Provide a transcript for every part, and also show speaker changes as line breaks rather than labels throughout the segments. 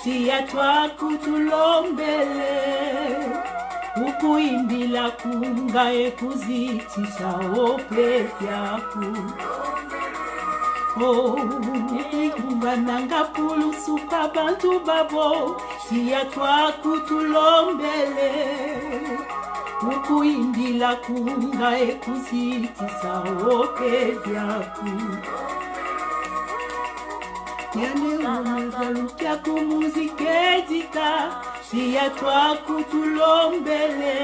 Si à toi kutulombele ukuimbila kunga ekuzitisa opefyaku bananga pulusuka bantu babo si à toi kutulombele ukuimbila kunga ekuzitisa opefyaku Yane unazalukia kumuziketika Si ya twa kutulombele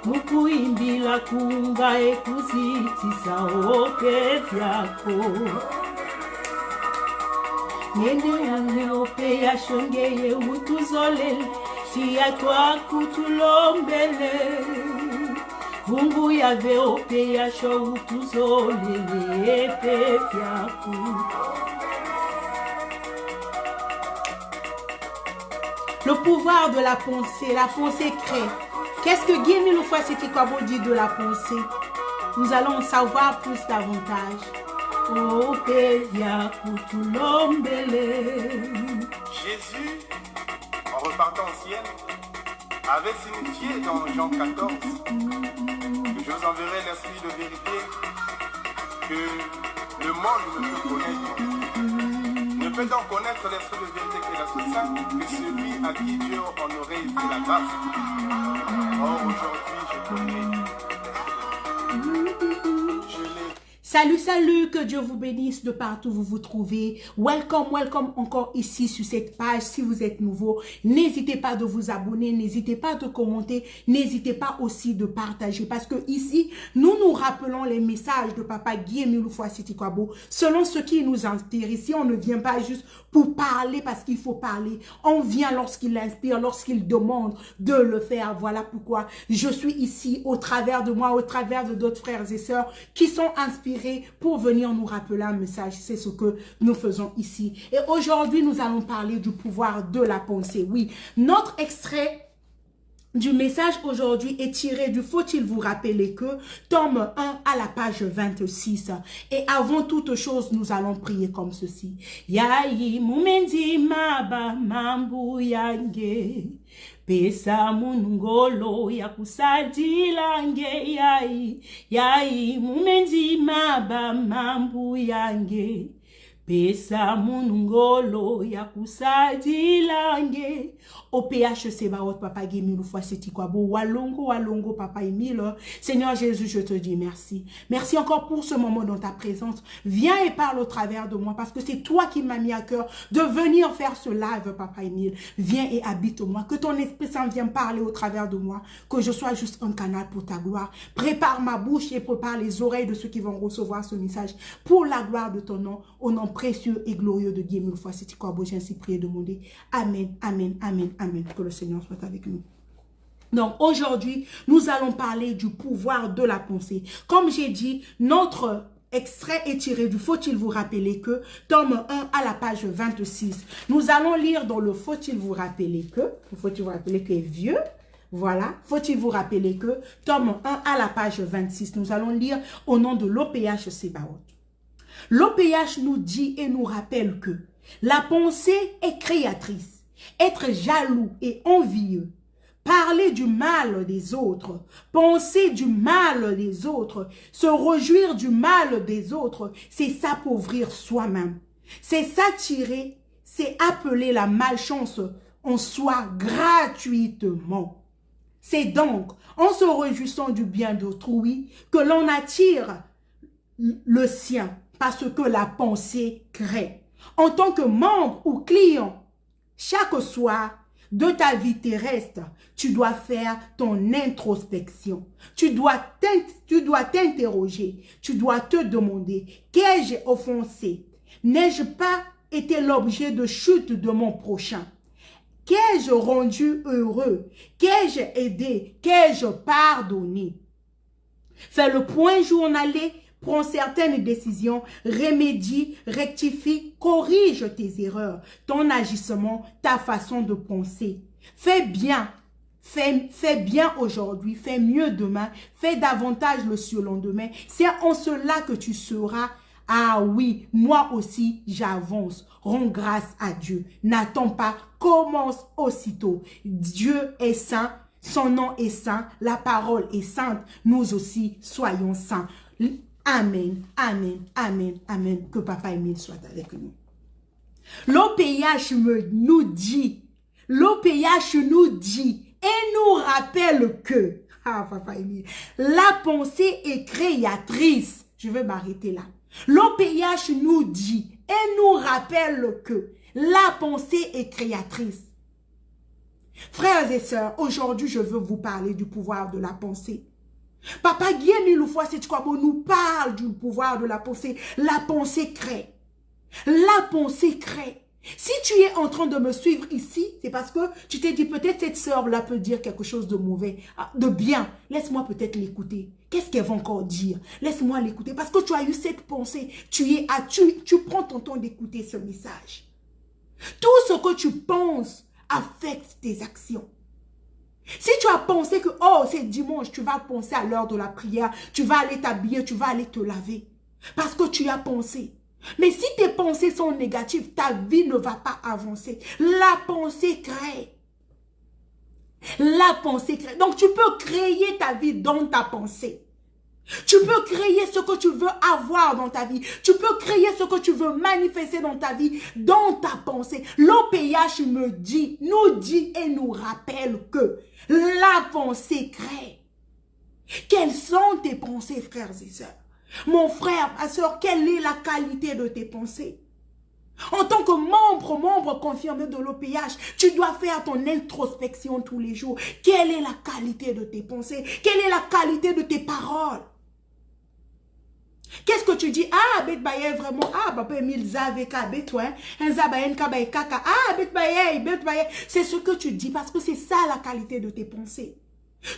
Mukuimbila kunga ekuzitisa ope vyako Yene uneope ya shongeye utuzolele Si ya twa kutulombele Vungu ya veope ya sho utuzolele epe vyako Le pouvoir de la pensée crée. Qu'est-ce que Guy Miloufwa Setikwa dit de la pensée? Nous allons en savoir plus davantage. Oh,
Jésus, en repartant au ciel, avait signifié dans Jean 14 que je vous enverrai l'esprit de vérité que le monde ne peut connaître. Ne peut donc connaître l'esprit de vérité qui est l'Esprit Saint que celui à qui Dieu en aurait fait la grâce. Or aujourd'hui je connais.
Salut, salut, que Dieu vous bénisse de partout où vous vous trouvez. Welcome, welcome encore ici sur cette page. Si vous êtes nouveau, n'hésitez pas de vous abonner, n'hésitez pas de commenter, n'hésitez pas aussi de partager. Parce que ici, nous nous rappelons les messages de Papa Guy Miloufwa Setikwa selon ce qui nous inspire. Ici, on ne vient pas juste pour parler parce qu'il faut parler. On vient lorsqu'il inspire, lorsqu'il demande de le faire. Voilà pourquoi je suis ici au travers de moi, au travers de d'autres frères et sœurs qui sont inspirés pour venir nous rappeler un message. C'est ce que nous faisons ici. Et aujourd'hui, nous allons parler du pouvoir de la pensée. Oui, notre extrait du message aujourd'hui est tiré du Faut-il vous rappeler que, tome 1 à la page 26. Et avant toute chose, nous allons prier comme ceci. Yayi mumenzi maba mambu yange. Pesa munungolo ya kusadilange yai mumenzi maba mambu yange Pesa munungolo ya kusadilange Au PHC Baot Papa Guy Miloufwa Setikwa walongo Papa Emile. Seigneur Jésus, je te dis merci. Merci encore pour ce moment dans ta présence. Viens et parle au travers de moi parce que c'est toi qui m'as mis à cœur de venir faire ce live, Papa Emile. Viens et habite moi. Que ton Esprit Saint vienne parler au travers de moi. Que je sois juste un canal pour ta gloire. Prépare ma bouche et prépare les oreilles de ceux qui vont recevoir ce message pour la gloire de ton nom. Au nom précieux et glorieux de Guy Miloufwa Setikwa, j'ai ainsi prié et demandé. Amen, amen, amen, amen. Que le Seigneur soit avec nous. Donc aujourd'hui, nous allons parler du pouvoir de la pensée. Comme j'ai dit, notre extrait est tiré du Faut-il vous rappeler que, tome 1 à la page 26. Nous allons lire dans le Faut-il vous rappeler que, Faut-il vous rappeler que est vieux. Voilà, faut-il vous rappeler que, tome 1 à la page 26. Nous allons lire au nom de l'OPH Sebaot. L'OPH nous dit et nous rappelle que la pensée est créatrice. Être jaloux et envieux, parler du mal des autres, penser du mal des autres, se réjouir du mal des autres, c'est s'appauvrir soi-même. C'est s'attirer, c'est appeler la malchance en soi gratuitement. C'est donc en se réjouissant du bien d'autrui que l'on attire le sien parce que la pensée crée. En tant que membre ou client, chaque soir de ta vie terrestre, tu dois faire ton introspection. Tu dois t'interroger. Tu dois te demander, qu'ai-je offensé? N'ai-je pas été l'objet de chute de mon prochain? Qu'ai-je rendu heureux? Qu'ai-je aidé? Qu'ai-je pardonné? Fais le point journalier Prends certaines décisions, remédie, rectifie, corrige tes erreurs, ton agissement, ta façon de penser. Fais bien. Fais bien aujourd'hui, fais mieux demain, fais davantage le surlendemain. C'est en cela que tu seras. Ah oui, moi aussi, j'avance. Rends grâce à Dieu. N'attends pas, commence aussitôt. Dieu est saint, son nom est saint, la parole est sainte. Nous aussi, soyons saints. Amen, amen, amen, amen. Que Papa Émile soit avec nous. L'OPH nous dit, et nous rappelle que, Papa Émile, la pensée est créatrice. Je vais m'arrêter là. L'OPH nous dit et nous rappelle que la pensée est créatrice. Frères et sœurs, aujourd'hui, je veux vous parler du pouvoir de la pensée. Papa Guillaume, une fois, c'est quoi, nous parle du pouvoir de la pensée. La pensée crée. La pensée crée. Si tu es en train de me suivre ici, c'est parce que tu t'es dit peut-être cette sœur-là peut dire quelque chose de mauvais, de bien. Laisse-moi peut-être l'écouter. Qu'est-ce qu'elle va encore dire? Laisse-moi l'écouter parce que tu as eu cette pensée. Tu prends ton temps d'écouter ce message. Tout ce que tu penses affecte tes actions. Si tu as pensé que, oh, c'est dimanche, tu vas penser à l'heure de la prière, tu vas aller t'habiller, tu vas aller te laver. Parce que tu as pensé. Mais si tes pensées sont négatives, ta vie ne va pas avancer. La pensée crée. La pensée crée. Donc, tu peux créer ta vie dans ta pensée. Tu peux créer ce que tu veux avoir dans ta vie. Tu peux créer ce que tu veux manifester dans ta vie, dans ta pensée. L'OPH nous dit et nous rappelle que la pensée crée. Quelles sont tes pensées, frères et sœurs? Mon frère, ma soeur, quelle est la qualité de tes pensées? En tant que membre confirmé de l'OPH, tu dois faire ton introspection tous les jours. Quelle est la qualité de tes pensées? Quelle est la qualité de tes paroles? Qu'est-ce que tu dis? Ah, bet baye vraiment. Ah, papa Emile zaveka betwa. Enzabayen kabaye kaka. Ah, bet baye. C'est ce que tu dis parce que c'est ça la qualité de tes pensées.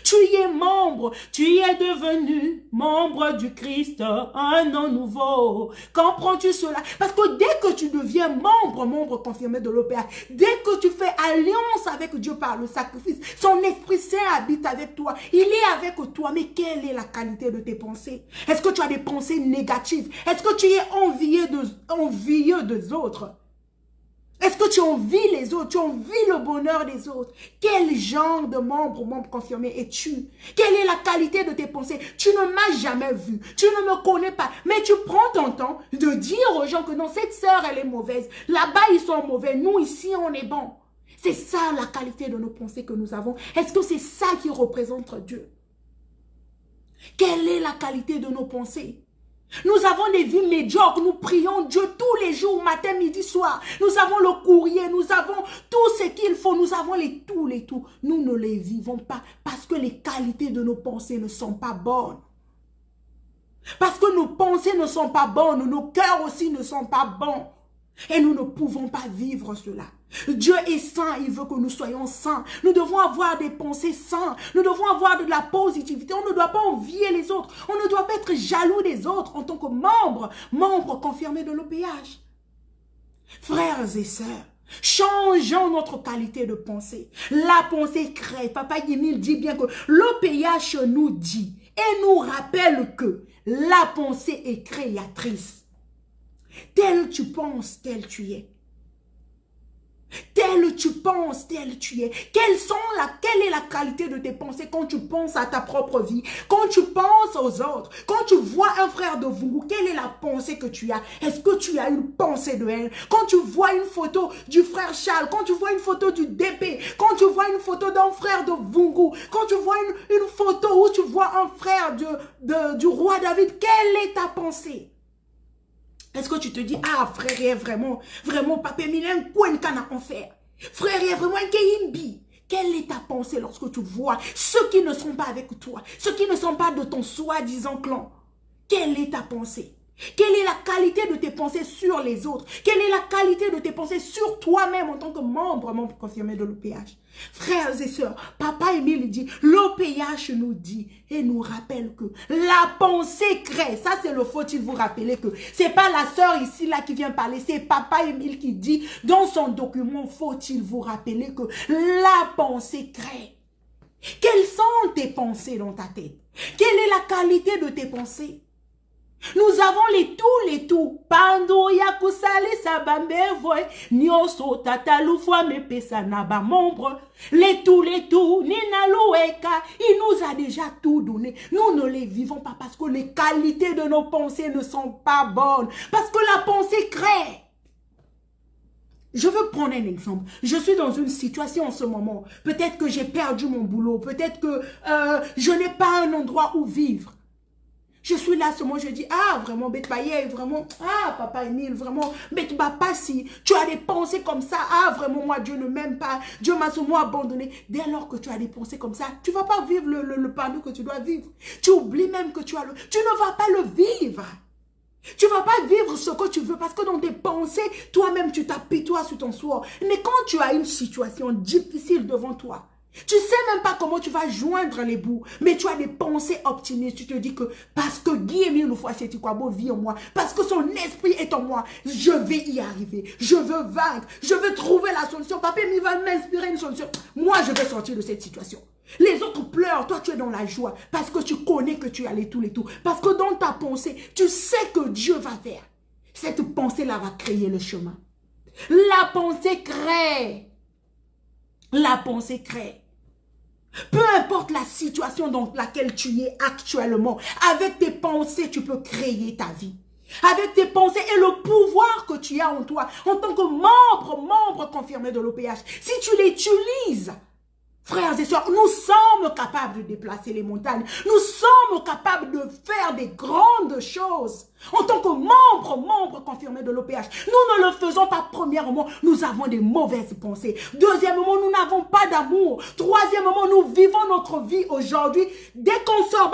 Tu y es membre, tu y es devenu membre du Christ, un nom nouveau. Comprends-tu cela? Parce que dès que tu deviens membre confirmé de l'OPH, dès que tu fais alliance avec Dieu par le sacrifice, son Esprit Saint habite avec toi. Il est avec toi. Mais quelle est la qualité de tes pensées? Est-ce que tu as des pensées négatives? Est-ce que tu es envieux des autres? Est-ce que tu envies les autres? Tu envies le bonheur des autres? Quel genre de membre confirmé es-tu? Quelle est la qualité de tes pensées? Tu ne m'as jamais vu. Tu ne me connais pas. Mais tu prends ton temps de dire aux gens que non, cette sœur, elle est mauvaise. Là-bas, ils sont mauvais. Nous, ici, on est bon. C'est ça la qualité de nos pensées que nous avons. Est-ce que c'est ça qui représente Dieu? Quelle est la qualité de nos pensées? Nous avons des vies médiocres, nous prions Dieu tous les jours, matin, midi, soir. Nous avons le courrier, nous avons tout ce qu'il faut, nous avons les tout. Nous ne les vivons pas parce que les qualités de nos pensées ne sont pas bonnes. Parce que nos pensées ne sont pas bonnes, nos cœurs aussi ne sont pas bons. Et nous ne pouvons pas vivre cela. Dieu est saint, il veut que nous soyons saints. Nous devons avoir des pensées saintes. Nous devons avoir de la positivité. On ne doit pas envier les autres. On ne doit pas être jaloux des autres en tant que membre confirmé de l'OPH. Frères et sœurs, changeons notre qualité de pensée. La pensée crée. Papa Yemil dit bien que l'OPH nous dit et nous rappelle que la pensée est créatrice. Tel tu penses, tel tu es. Tel tu penses, tel tu es. Quelle est la qualité de tes pensées quand tu penses à ta propre vie, quand tu penses aux autres, quand tu vois un frère de vous, quelle est la pensée que tu as? Est-ce que tu as une pensée de haine? Quand tu vois une photo du frère Charles, quand tu vois une photo du DP, quand tu vois une photo d'un frère de Vungu, quand tu vois une photo où tu vois un frère du roi David, quelle est ta pensée? Est-ce que tu te dis, ah frère, vraiment, papa Milen, quoi une canne à en faire? Frère, vraiment, quelle est ta pensée lorsque tu vois ceux qui ne sont pas avec toi, ceux qui ne sont pas de ton soi-disant clan? Quelle est ta pensée? Quelle est la qualité de tes pensées sur les autres? Quelle est la qualité de tes pensées sur toi-même en tant que membre confirmé de l'OPH? Frères et sœurs, Papa Émile dit, l'OPH nous dit et nous rappelle que la pensée crée. Ça, c'est le faut-il vous rappeler que c'est pas la sœur ici là qui vient parler, c'est Papa Émile qui dit dans son document, faut-il vous rappeler que la pensée crée. Quelles sont tes pensées dans ta tête? Quelle est la qualité de tes pensées? Nous avons les tout. Pando ya kusali sabambevoy. Nyoso tatalufwa me pesa na ba membre. Les tout. Nina loueka. Il nous a déjà tout donné. Nous ne les vivons pas parce que les qualités de nos pensées ne sont pas bonnes. Parce que la pensée crée. Je veux prendre un exemple. Je suis dans une situation en ce moment. Peut-être que j'ai perdu mon boulot. Peut-être que je n'ai pas un endroit où vivre. Je suis là, ce moment, je dis, ah, vraiment, Betbaye, vraiment, ah, Papa Émile, vraiment, Betba pas si, tu as des pensées comme ça, ah, vraiment, moi, Dieu ne m'aime pas, Dieu m'a souvent abandonné. Dès lors que tu as des pensées comme ça, tu ne vas pas vivre le pardon que tu dois vivre. Tu oublies même que tu as tu ne vas pas le vivre. Tu ne vas pas vivre ce que tu veux parce que dans tes pensées, toi-même, tu t'apitoies sur ton sort. Mais quand tu as une situation difficile devant toi, tu ne sais même pas comment tu vas joindre les bouts, mais tu as des pensées optimistes. Tu te dis que parce que Guy-Émile Loufoua-Sétikwabo vit en moi, parce que son esprit est en moi, je vais y arriver. Je veux vaincre, je veux trouver la solution. Papa Émile va m'inspirer une solution. Moi, je vais sortir de cette situation. Les autres pleurent, toi tu es dans la joie parce que tu connais que tu as les tout. Parce que dans ta pensée, tu sais que Dieu va faire. Cette pensée-là va créer le chemin. La pensée crée. La pensée crée. Peu importe la situation dans laquelle tu es actuellement, avec tes pensées, tu peux créer ta vie. Avec tes pensées et le pouvoir que tu as en toi, en tant que membre confirmé de l'OPH, si tu l'utilises, frères et sœurs, nous sommes capables de déplacer les montagnes. Nous sommes capables de faire des grandes choses. En tant que membre confirmé de l'OPH, nous ne le faisons pas. Premièrement, nous avons des mauvaises pensées. Deuxièmement, nous n'avons pas d'amour. Troisièmement, nous vivons notre vie aujourd'hui. Dès qu'on sort,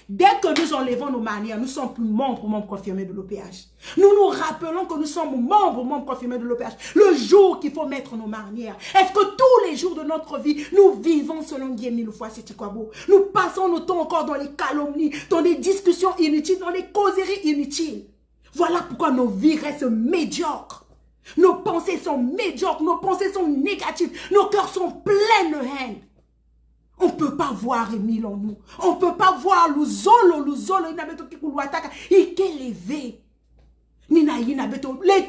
dès que nous enlevons nos manières, nous ne sommes plus membres confirmés de l'OPH. Nous nous rappelons que nous sommes membres confirmés de l'OPH. Le jour qu'il faut mettre nos manières. Est-ce que tous les jours de notre vie, nous vivons selon Guy-Émile Loufoua-Sétikwabo? Nous passons notre temps encore dans les calomnies, dans les discussions inutiles, dans les causeries inutiles. Voilà pourquoi nos vies restent médiocres. Nos pensées sont médiocres, nos pensées sont négatives, nos cœurs sont pleins de haine. On ne peut pas voir Émile en nous. On ne peut pas voir Luzolo, il n'avait pas il est élevé. Les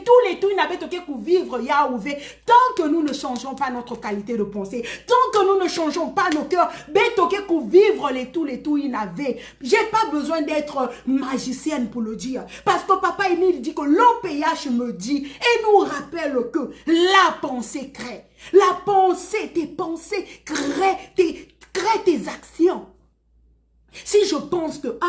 tout, il n'avait pas vivre Yahouvé. Tant que nous ne changeons pas notre qualité de pensée, tant que nous ne changeons pas nos cœurs, vivre les tout, il n'avait. J'ai pas besoin d'être magicienne pour le dire. Parce que Papa Émile dit que l'OPH me dit et nous rappelle que la pensée crée. La pensée, tes pensées créent tes actions. Si je pense que,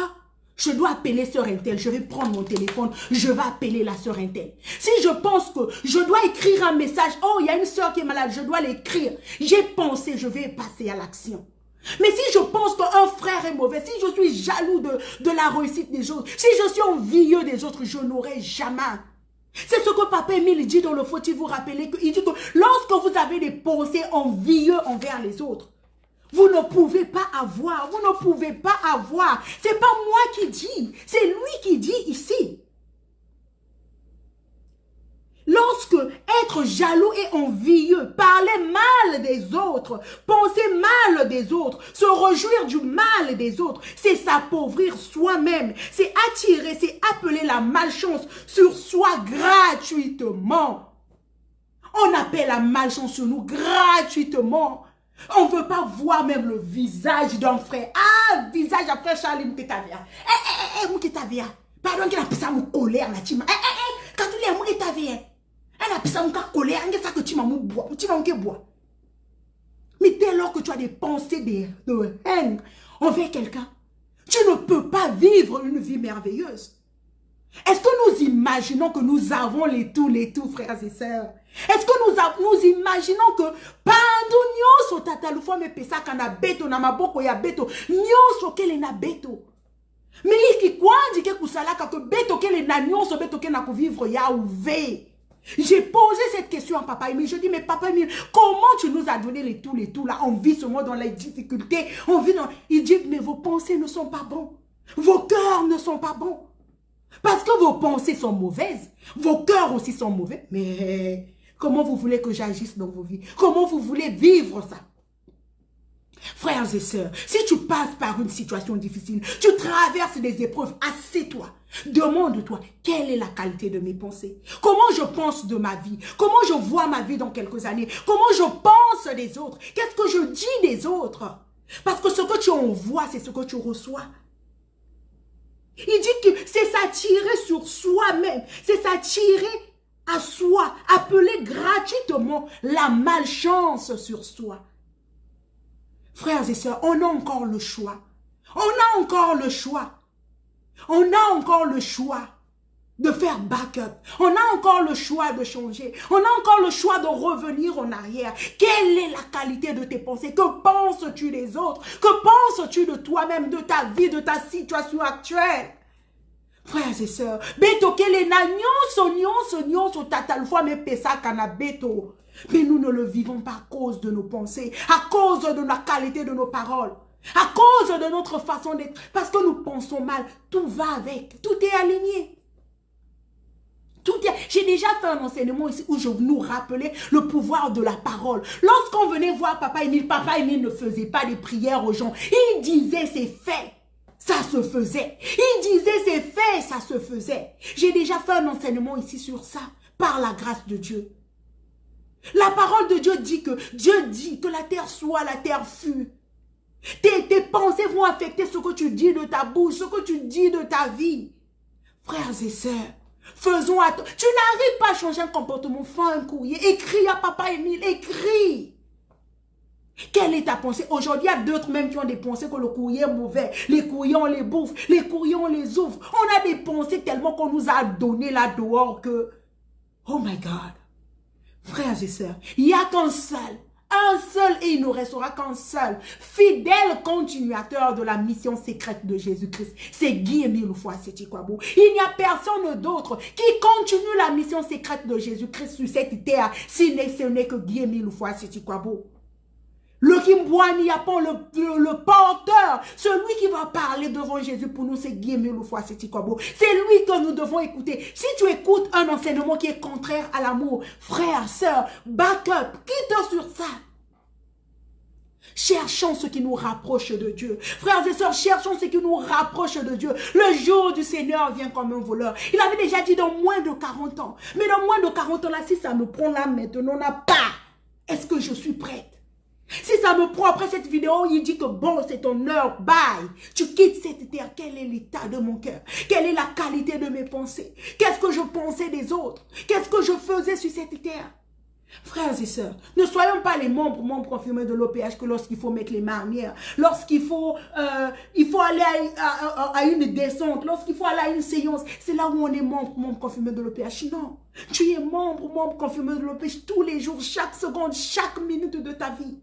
je dois appeler sœur Intel, je vais prendre mon téléphone, je vais appeler la sœur Intel. Si je pense que je dois écrire un message, oh, il y a une sœur qui est malade, je dois l'écrire. J'ai pensé, je vais passer à l'action. Mais si je pense qu'un frère est mauvais, si je suis jaloux de la réussite des autres, si je suis envieux des autres, je n'aurai jamais. C'est ce que Papa Émile dit dans le faut-il vous rappeler, il dit que lorsque vous avez des pensées envieuses envers les autres, vous ne pouvez pas avoir, vous ne pouvez pas avoir. C'est pas moi qui dis, c'est lui qui dit ici. Lorsque être jaloux et envieux, parler mal des autres, penser mal des autres, se réjouir du mal des autres, c'est s'appauvrir soi-même, c'est attirer, c'est appeler la malchance sur soi gratuitement. On appelle la malchance sur nous gratuitement. On ne veut pas voir même le visage d'un frère. Ah, visage à frère Charlie Mouketavia. Mouketavia. Pardon, qu'il a pissé mon colère, la tima. Quand tu l'as Mouketavia, elle a pissé mon colère, elle a ça que tu m'as bois. Tu m'as bois. Mais dès lors que tu as des pensées de haine envers quelqu'un, tu ne peux pas vivre une vie merveilleuse. Est-ce que nous imaginons que nous avons les tout, frères et sœurs? Est-ce que nous imaginons que Pando nyoso tatalufo me pesa kana beto na maboko ya beto nyoso kele na beto? Mais il quoi dit que kusala que betoke les nanions se betoke na vivre ya ouvé. J'ai posé cette question à Papa Emile. Je dis, mais Papa Emile, comment tu nous as donné les tout là? On vit ce monde dans les difficultés. On vit dans... Il dit, mais vos pensées ne sont pas bons. Vos cœurs ne sont pas bons. Parce que vos pensées sont mauvaises. Vos cœurs aussi sont mauvais. Mais comment vous voulez que j'agisse dans vos vies? Comment vous voulez vivre ça? Frères et sœurs, si tu passes par une situation difficile, tu traverses des épreuves, assieds-toi. Demande-toi, quelle est la qualité de mes pensées? Comment je pense de ma vie? Comment je vois ma vie dans quelques années? Comment je pense des autres? Qu'est-ce que je dis des autres? Parce que ce que tu envoies, c'est ce que tu reçois. Il dit que c'est s'attirer sur soi-même, c'est s'attirer à soi, appeler gratuitement la malchance sur soi. Frères et sœurs, on a encore le choix. On a encore le choix. On a encore le choix de faire backup. On a encore le choix de changer. On a encore le choix de revenir en arrière. Quelle est la qualité de tes pensées? Que penses-tu des autres? Que penses-tu de toi-même, de ta vie, de ta situation actuelle? Frères et sœurs, beto les nagnon so tatalfoi me pesa kana beto. Mais nous ne le vivons pas à cause de nos pensées, à cause de la qualité de nos paroles, à cause de notre façon d'être. Parce que nous pensons mal, tout va avec, tout est aligné. J'ai déjà fait un enseignement ici où je nous rappelais le pouvoir de la parole. Lorsqu'on venait voir Papa Emile ne faisait pas des prières aux gens. Il disait c'est fait. Ça se faisait. Il disait c'est fait, ça se faisait. J'ai déjà fait un enseignement ici sur ça, par la grâce de Dieu. La parole de Dieu dit que la terre soit, la terre fut. Tes pensées vont affecter ce que tu dis de ta bouche, ce que tu dis de ta vie. Frères et sœurs, faisons attention. Tu n'arrives pas à changer un comportement, fais un courrier, écris à Papa Emile, écris. Quelle est ta pensée? Aujourd'hui, il y a d'autres même qui ont des pensées que le courrier est mauvais. Les courriers, on les bouffe. Les courriers, on les ouvre. On a des pensées tellement qu'on nous a donné là dehors que... Oh my God. Frères et sœurs, il n'y a qu'un seul et il ne restera qu'un seul fidèle continuateur de la mission secrète de Jésus-Christ. C'est Guy-Émile Ufouasséti-Kouabou. Il n'y a personne d'autre qui continue la mission secrète de Jésus-Christ sur cette terre, si ce n'est que Guy-Émile Ufouasséti-Kouabou. Le Kimbouani Yapon, le porteur, celui qui va parler devant Jésus pour nous, c'est Guy-Émile Ufouasséti-Kouabou. C'est lui que nous devons écouter. Si tu écoutes un enseignement qui est contraire à l'amour, frère, sœur, back up, quitte sur ça. Cherchons ce qui nous rapproche de Dieu. Frères et sœurs, cherchons ce qui nous rapproche de Dieu. Le jour du Seigneur vient comme un voleur. Il avait déjà dit dans moins de 40 ans. Mais dans moins de 40 ans, là, si ça me prend là maintenant, n'a pas. Est-ce que je suis prête? Si ça me prend après cette vidéo, il dit que bon, c'est ton heure, bye. Tu quittes cette terre. Quel est l'état de mon cœur? Quelle est la qualité de mes pensées? Qu'est-ce que je pensais des autres? Qu'est-ce que je faisais sur cette terre? Frères et sœurs, ne soyons pas les membres confirmés de l'OPH que lorsqu'il faut mettre les marnières, lorsqu'il faut, aller à une descente, lorsqu'il faut aller à une séance, c'est là où on est membre confirmé de l'OPH. Non, tu es membre confirmé de l'OPH tous les jours, chaque seconde, chaque minute de ta vie.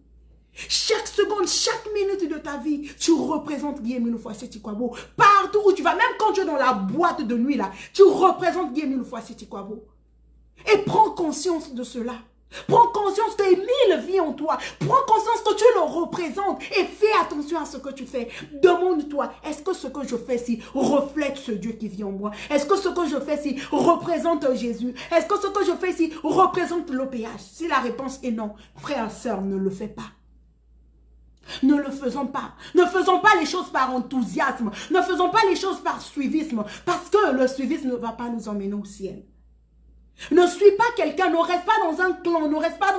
Chaque seconde, chaque minute de ta vie, tu représentes Guy-Émile Ufouasséti-Kouabou. Partout où tu vas, même quand tu es dans la boîte de nuit, là, tu représentes Guy-Émile Ufouasséti-Kouabou. Et prends conscience de cela. Prends conscience que Émile vit en toi. Prends conscience que tu le représentes. Et fais attention à ce que tu fais. Demande-toi, est-ce que ce que je fais ici reflète ce Dieu qui vit en moi? Est-ce que ce que je fais ici représente Jésus? Est-ce que ce que je fais ici représente l'OPH? Si la réponse est non, frère, sœur, ne le fais pas. Ne le faisons pas. Ne faisons pas les choses par enthousiasme. Ne faisons pas les choses par suivisme. Parce que le suivisme ne va pas nous emmener au ciel. Ne suis pas quelqu'un, ne reste pas dans un clan, ne reste pas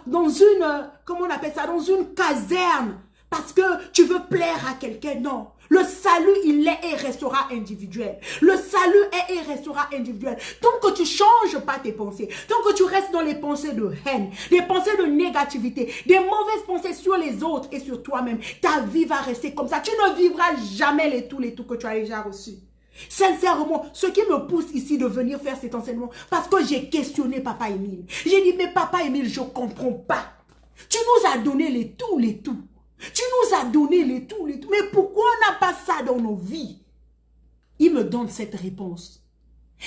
dans une, comment on appelle ça, dans une caserne. Parce que tu veux plaire à quelqu'un, non. Le salut, il est et restera individuel. Le salut est et restera individuel. Tant que tu ne changes pas tes pensées, tant que tu restes dans les pensées de haine, des pensées de négativité, des mauvaises pensées sur les autres et sur toi-même, ta vie va rester comme ça. Tu ne vivras jamais les tout que tu as déjà reçus. Sincèrement, ce qui me pousse ici de venir faire cet enseignement, parce que j'ai questionné Papa Emile. J'ai dit, mais Papa Emile, je ne comprends pas. Tu nous as donné les tout. Tu nous as donné les tout. Mais pourquoi on n'a pas ça dans nos vies? Il me donne cette réponse.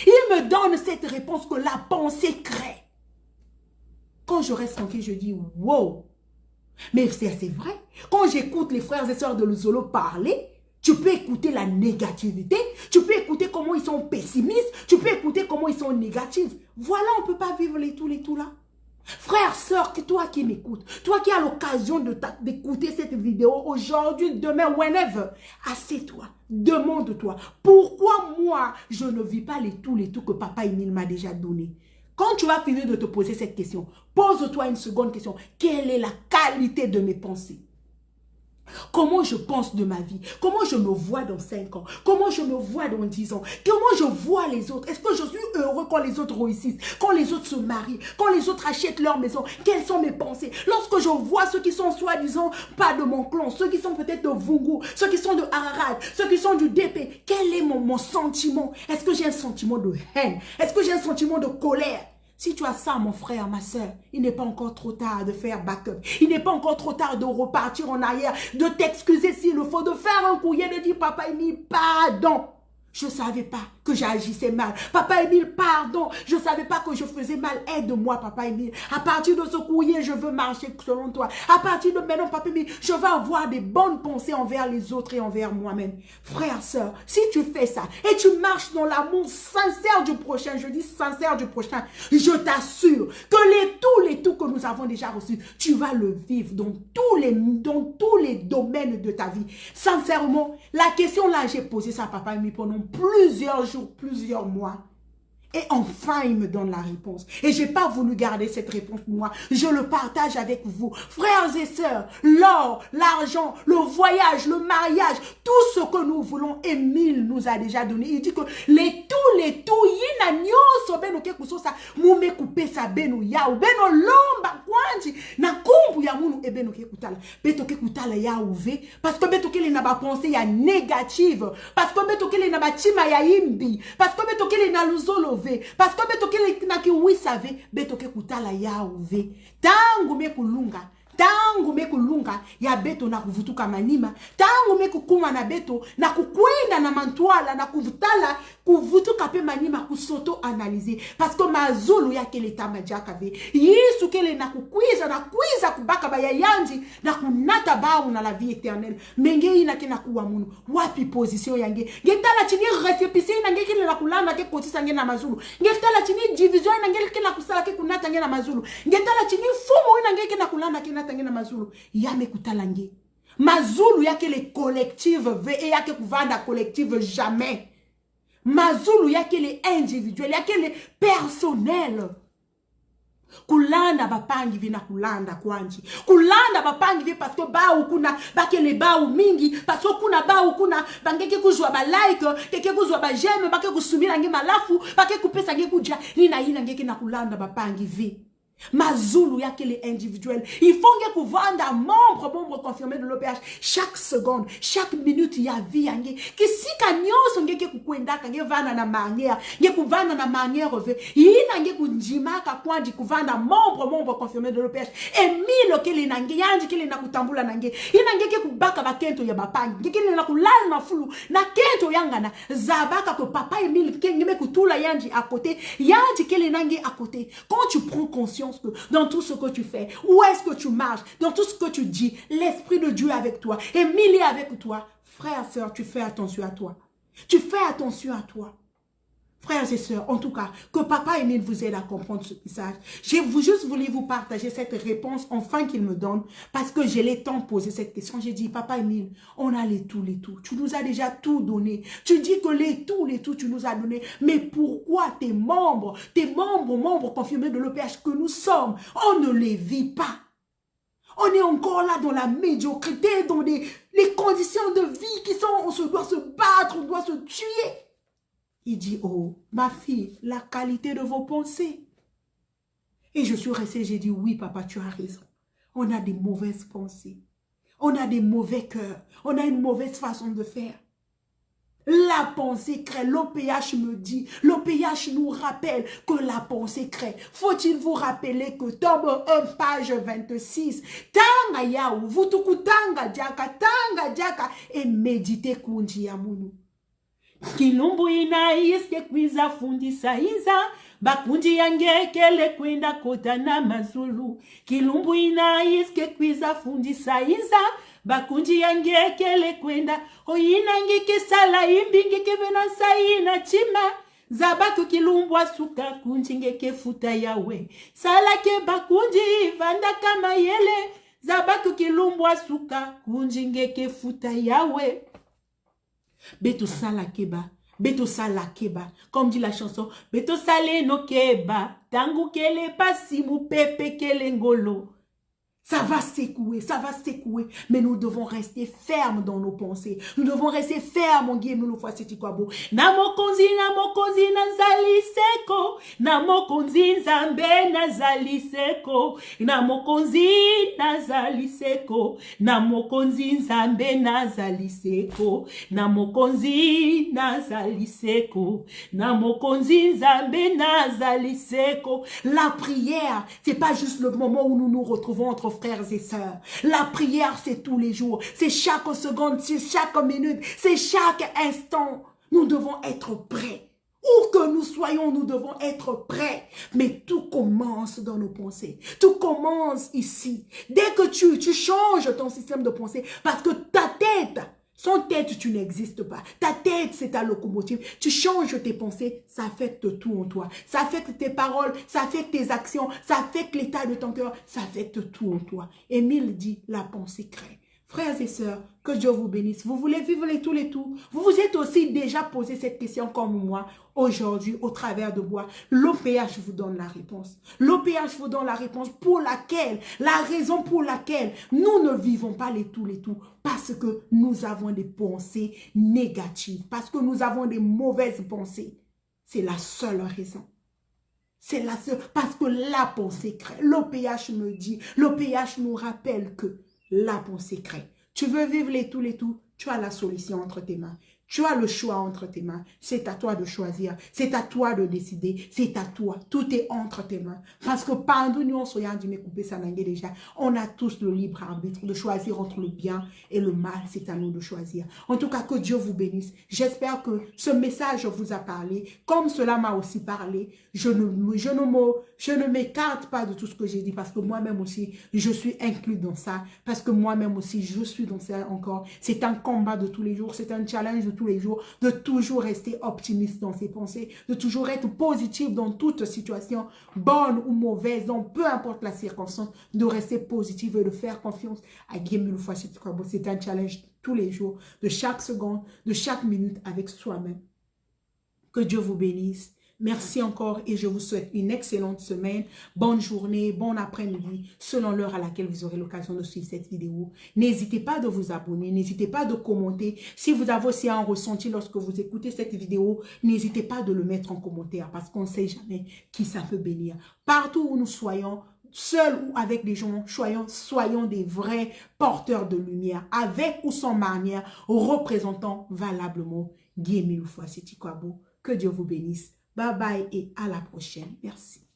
Il me donne cette réponse que la pensée crée. Quand je reste tranquille, je dis, wow. Mais c'est vrai. Quand j'écoute les frères et sœurs de Luzolo parler, tu peux écouter la négativité, tu peux écouter comment ils sont pessimistes, tu peux écouter comment ils sont négatifs. Voilà, on ne peut pas vivre les tout là. Frère, sœur, toi qui m'écoutes, toi qui as l'occasion d'écouter cette vidéo aujourd'hui, demain, whenever, assieds-toi, demande-toi, pourquoi moi, je ne vis pas les tout que Papa Émile m'a déjà donné? Quand tu vas finir de te poser cette question, pose-toi une seconde question. Quelle est la qualité de mes pensées? Comment je pense de ma vie? Comment je me vois dans 5 ans? Comment je me vois dans 10 ans? Comment je vois les autres? Est-ce que je suis heureux quand les autres réussissent? Quand les autres se marient? Quand les autres achètent leur maison? Quelles sont mes pensées? Lorsque je vois ceux qui sont soi-disant pas de mon clan, ceux qui sont peut-être de Vungu, ceux qui sont de Ararat, ceux qui sont du DP, quel est mon sentiment? Est-ce que j'ai un sentiment de haine? Est-ce que j'ai un sentiment de colère? Si tu as ça, mon frère, ma soeur, il n'est pas encore trop tard de faire backup. Il n'est pas encore trop tard de repartir en arrière, de t'excuser s'il le faut, de faire un courrier, de dire, Papa Émile, pardon. Je ne savais pas que j'agissais mal. Papa Émile, pardon. Je ne savais pas que je faisais mal. Aide-moi, Papa Émile. À partir de ce courrier, je veux marcher selon toi. À partir de maintenant, Papa Émile, je veux avoir des bonnes pensées envers les autres et envers moi-même. Frère, sœur, si tu fais ça et tu marches dans l'amour sincère du prochain, je dis sincère du prochain, je t'assure que les tout que nous avons déjà reçus, tu vas le vivre dans tous les domaines de ta vie. Sincèrement, la question là, j'ai posé ça à Papa Émile pendant plusieurs jours, plusieurs mois. Et enfin, il me donne la réponse. Et je n'ai pas voulu garder cette réponse moi. Je le partage avec vous. Frères et sœurs, l'or, l'argent, le voyage, le mariage, tout ce que nous voulons, Émile nous a déjà donné. Il dit que les tout, yina nyoso beno ke kusosa, mume kupe sa beno yao, beno lomba kwanji, na kumbu ya munu e beno ke kutala. Beto ke kutala ya ouve, parce que beto ke le naba pensée ya négative, parce que beto ke le naba chima ya imbi, parce que beto ke le na luzolo, parce que beto ke le na ki wisave, beto ke kutala ya ouve. Tangu me kulunga. Tangu mekulunga ya beto na kuvutuka manima. Tangu mekukuma na beto na kukwenda na mantwala na kuvutala kuvutuka pe manima kusoto analize. Parce que mazulu ya kele tamajaka ve. Yesu kele na kukwiza kubaka ba ya yanji na kunata bao na la vie éternelle. Menge ina ke na kuwa munu. Wapi position yange. Ngetala chini resepisi na nge kele na kulanda ke kotisa nge na mazulu. Ngetala chini division na nge ke na kusala ke kunata nge na mazulu. Ngetala chini fumo ina nge ke na kulanda ke na tangena mazulu yame kutalange mazulu yake le collective ve et yake kuvanda collective jamais mazulu yake le individuel yake le personnel kulanda bapangi vina kulanda kwanji kulanda bapangi vi parce que ba ukuna bakele ba mingi parce que kuna ba ukuna bangeke kuzwa ba like keke kuzwa ba j'aime bake kusumira nge malafu bake kupesa nge kuja nina ina ngeke na kulanda bapangi vi mazulu yake les individuels. Il faut que vous vendez un membre confirmé de l'OPH chaque seconde, chaque minute ya vie yange. Que si kanyoso ngeke kukwenda kange vana na manière, nge kuvana na manière ve. Ina nge kunjima ka kwandi kuvanda membre confirmé de l'OPH. Et milo kele nange yanji kele na kutambula nange. Ina ngeke kubaka bakento ya bapangi. Ngeke na kulala na fulu na kento yangana zabaka ko papa Émile kenge me kutula yanji à côté, yanji kele nange à côté. Quand tu prends conscience que dans tout ce que tu fais, où est-ce que tu marches, dans tout ce que tu dis, l'Esprit de Dieu est avec toi, Émile est avec toi. Frère, sœur, tu fais attention à toi. Tu fais attention à toi. Frères et sœurs, en tout cas, que Papa Émile vous aide à comprendre ce message. J'ai juste voulu vous partager cette réponse, enfin qu'il me donne, parce que j'ai les temps de poser cette question. J'ai dit, Papa Émile, on a les tout. Tu nous as déjà tout donné. Tu dis que les tout, tu nous as donné. Mais pourquoi tes membres confirmés de l'OPH que nous sommes, on ne les vit pas? On est encore là dans la médiocrité, dans les conditions de vie qui sont, on doit se battre, on doit se tuer. Il dit, oh, ma fille, la qualité de vos pensées. Et je suis restée, j'ai dit, oui, papa, tu as raison. On a des mauvaises pensées. On a des mauvais cœurs. On a une mauvaise façon de faire. La pensée crée. L'OPH me dit, l'OPH nous rappelle que la pensée crée. Faut-il vous rappeler que tome 1, page 26, tanga yaou, vutuku tanga diaka, et méditez kunji ya munu. Kilumbu inaiske kwiza fundisa iza, bakundi yangekele kwenda kota na mazulu. Kilumbu inaiske kwiza fundisa iza, bakundi yangekele kwenda oyina ngeke sala imbi ngeke venansa ina chima. Zabatu kilumbwa suka kunji ngeke futa yawe. Sala ke bakundi vanda kama yele. Zabatu kilumbwa suka kunji ngeke futa yawe. Beto sala keba, beto sala keba, comme dit la chanson, beto sale no keba, tangu kele pasi mu pepe kele ngolo. Ça va secouer, mais nous devons rester fermes dans nos pensées. Nous devons rester fermes, en guillemets, nous fois c'est quoi beau. Namokonzi, nazali seko. Namokonzi, zambe, nazali seko. Namokonzi, nazali seko. Namokonzi, zambe, nazali seko. Namokonzi, nazali seko. Namokonzi, zambe, nazali seko. La prière, c'est pas juste le moment où nous nous retrouvons entre frères et sœurs. La prière, c'est tous les jours. C'est chaque seconde, c'est chaque minute, c'est chaque instant. Nous devons être prêts. Où que nous soyons, nous devons être prêts. Mais tout commence dans nos pensées. Tout commence ici. Dès que tu changes ton système de pensée, parce que ta tête, sans tête, tu n'existes pas. Ta tête, c'est ta locomotive. Tu changes tes pensées, ça affecte tout en toi. Ça affecte tes paroles, ça affecte tes actions, ça affecte l'état de ton cœur, ça affecte tout en toi. Émile dit, la pensée crée. Frères et sœurs, que Dieu vous bénisse. Vous voulez vivre les tous les tout. Vous vous êtes aussi déjà posé cette question comme moi. Aujourd'hui, au travers de moi, l'OPH vous donne la réponse. L'OPH vous donne la réponse pour laquelle, la raison pour laquelle nous ne vivons pas les tout. Parce que nous avons des pensées négatives. Parce que nous avons des mauvaises pensées. C'est la seule raison. C'est la seule. Parce que la pensée crée. L'OPH me dit, l'OPH nous rappelle que la pensée crée. Tu veux vivre les tout, tu as la solution entre tes mains. Tu as le choix entre tes mains. C'est à toi de choisir. C'est à toi de décider. C'est à toi. Tout est entre tes mains. Parce que pendant nous, on a tous le libre arbitre de choisir entre le bien et le mal. C'est à nous de choisir. En tout cas, que Dieu vous bénisse. J'espère que ce message vous a parlé. Comme cela m'a aussi parlé, je ne m'écarte pas de tout ce que j'ai dit. Parce que moi-même aussi, je suis inclus dans ça. Parce que moi-même aussi, je suis dans ça encore. C'est un combat de tous les jours. C'est un challenge de tous les jours, de toujours rester optimiste dans ses pensées, de toujours être positif dans toute situation, bonne ou mauvaise, donc peu importe la circonstance, de rester positif et de faire confiance à Dieu. C'est un challenge tous les jours, de chaque seconde, de chaque minute avec soi-même. Que Dieu vous bénisse. Merci encore et je vous souhaite une excellente semaine. Bonne journée, bon après-midi, selon l'heure à laquelle vous aurez l'occasion de suivre cette vidéo. N'hésitez pas de vous abonner, n'hésitez pas de commenter. Si vous avez aussi un ressenti lorsque vous écoutez cette vidéo, n'hésitez pas de le mettre en commentaire parce qu'on ne sait jamais qui ça peut bénir. Partout où nous soyons, seuls ou avec des gens, soyons des vrais porteurs de lumière, avec ou sans manière, représentant valablement Dieu mille fois. C'est Tikwabo. Que Dieu vous bénisse. Bye bye et à la prochaine. Merci.